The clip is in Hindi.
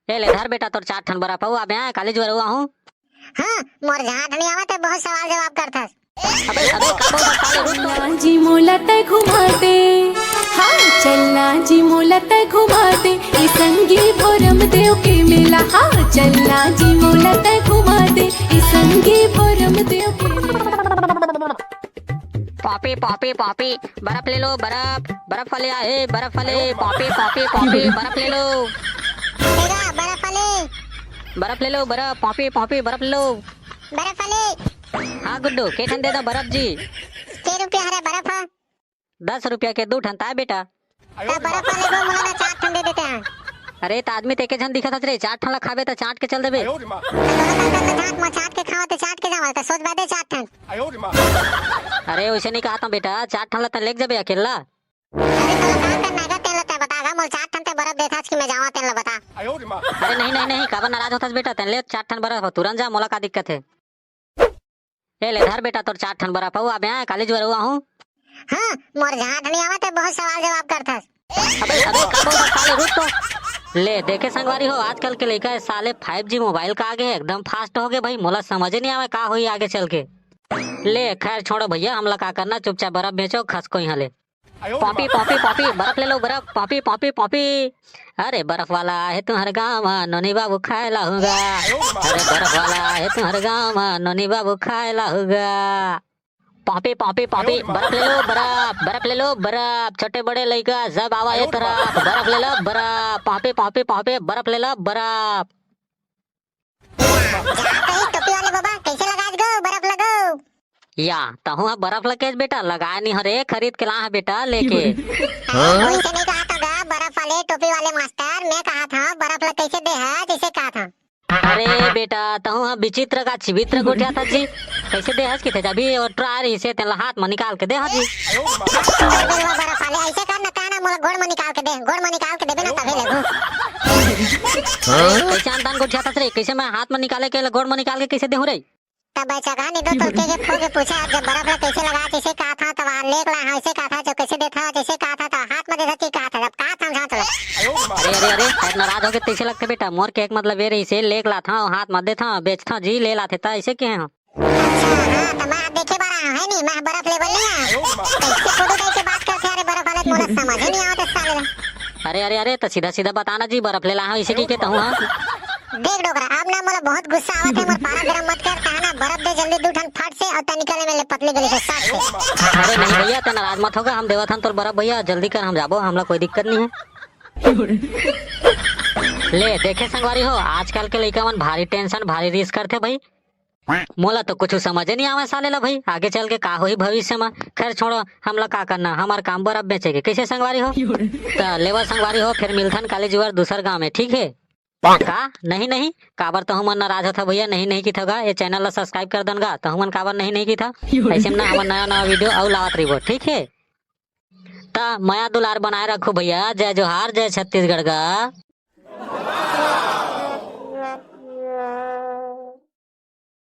ए ले धर बेटा तोर 4 ठन बरा पाऊ आबे कॉलेज वर हुआ हूं। हां मोर जहां नहीं आवत है बहुत सवाल जवाब करथस। अबे अबे का बोल साले रुक तो। चलना जी मोला तय घुमा दे, हाँ चलना जी मोला तय घुमा दे, ई संगी भोरम देव के मेला। हाँ चलना जी मोला तय घुमा दे, ई संगी भोरम देव के मेला। पॉपी पॉपी पॉपी बर्फ ले लो बर्फ बर्फ वाले आए बर्फ वाले पॉपी पॉपी पॉपी बर्फ ले लो तेरा बर्फ वाले बर्फ ले लो बर्फ पॉपी पॉपी बर्फ ले लो। बर्फ वाले हाँ गुड्डू के ठन दे दो बर्फ जी। के रुपया हरे बर्फ है 10 रुपया के 2 ठन ता बेटा। तो बर्फ वाले को मुला ना 4 ठन दे देते हैं। अरे त आदमी तेके झन दिखत रे 4 ठन ला खाबे त चाट के चल देबे। चाट के खाओ तो चाट के जाओ तो सोच बादे 4 ठन। अरे वैसे नहीं कहा था बेटा 4 ठन ला त लेक जाबे अकेला। अरे तो काम करना है तेल ते बता मोल 4 ठन ते बर्फ देखास कि मैं जावा तेल बता। अरे नहीं नहीं नहीं काबर नाराज होतास बेटा तन ले 4 ठन बर्फ तुरंत जा मोला का दिक्कत है। ए ले धर बेटा तोर 4 ठन बर्फ पाऊ आबे कॉलेज वर हुआ हूं। हां मोर जहां नहीं आवत है बहुत सवाल जवाब करथस। अबे अबे का बोल साले रुक तो। ले देखे संगवारी हो आजकल के लइका साले 5G मोबाइल का आगे है एकदम फास्ट हो गए भाई मोला समझ नहीं आवे का होई आगे चल के। ले खैर छोड़ो भैया हमला का करना चुपचाप बर्फ बेचो खस को यहाँ ले। पॉपी पॉपी पॉपी बर्फ ले लो बर्फ पॉपी पॉपी पॉपी। अरे बर्फ वाला है तुम्हारे गाँव नोनी बाबू खाए लाऊंगा। अरे बर्फ वाला है तुम्हारे गाँव नोनी बाबू खाए लाऊंगा। पॉपी पॉपी पॉपी बर्फ ले लो बर्फ बर्फ ले लो बर्फ छोटे बड़े लइका सब आवा ये तरफ बर्फ ले लो बर्फ पॉपी पॉपी पॉपी बर्फ ले लो बर्फ। टोपी वाले बाबा कैसे लगाज गो बर्फ लगाओ। या तहु बर्फ लकेज बेटा लगाए नहीं हरे खरीद के ला है बेटा लेके। वैसे नहीं कहा था बर्फ वाले टोपी वाले मास्टर मैं कहा था बर्फ ला कैसे दे है जैसे कहा था। अरे बेटा तहु विचित्र का छिवित्र गोठिया था जी कैसे दे हज किथे जाबी और ट्रारी से तेला हाथ में निकाल के दे हजी। बर्फ वाले ऐसे करना कहना मोला गोड़ में निकाल के दे गोड़ में निकाल के देबे ना तभी लगू। कैसे अंतान गोठिया था रे कैसे मैं हाथ में निकाले के गोड़ में निकाल के कैसे देहूं रे। तब बच्चा कहा नहीं दो तो के फोगे पूछा जब बर्फ ला कैसे लगा कैसे कहा था तब लेक ला ऐसे कहा था जो कैसे देता जैसे कहा था तो हाथ में देता कहा था जब कहा था समझा चला। अरे अरे अरे शायद नाराज हो गए तैसे लगते बेटा मोर के एक मतलब ये रही से लेक ला था हाथ मत दे था बेचता जी ले लाते था ऐसे के हैं। अच्छा हां तो मैं देखे बारा है नहीं मैं बर्फ ले बोल नहीं कैसे फोटो दे के बात करते अरे बर्फ वाले मोला समझ ही नहीं आवत साले। अरे अरे अरे तो सीधा सीधा बताना जी बर्फ ले ला ऐसे की कहता हूँ। हाँ देख डोकरा अब ना मोला बहुत गुस्सा आवत है मोर पारा गरम मत कर कहना बर्फ दे जल्दी 2 ठन फट से और ता निकले में ले पतली गली से साथ से। अरे नहीं भैया तो नाराज मत होगा हम देवथन तो बर्फ भैया जल्दी कर हम जाबो हमला कोई दिक्कत नहीं है। ले देखे संगवारी हो आजकल के लइका मन भारी टेंशन भारी रिस्क करते भाई मोला तो कुछ समझ नहीं आवे साले ला भाई आगे चल के का होई भविष्य में। खैर छोड़ो हमला का करना हमार काम बर्फ बेचे के कैसे संगवारी हो तो लेवर संगवारी हो फिर मिलथन कॉलेज वर दूसर गाँव में ठीक है का नहीं नहीं काबर तो हम नाराज होता भैया नहीं नहीं की था ये चैनल ला सब्सक्राइब कर दनगा तो हम काबर नहीं नहीं की था ऐसे में ना हमार नया नया वीडियो और लावत रही ठीक है। ता माया दुलार बनाए रखो भैया जय जोहार जय छत्तीसगढ़ का।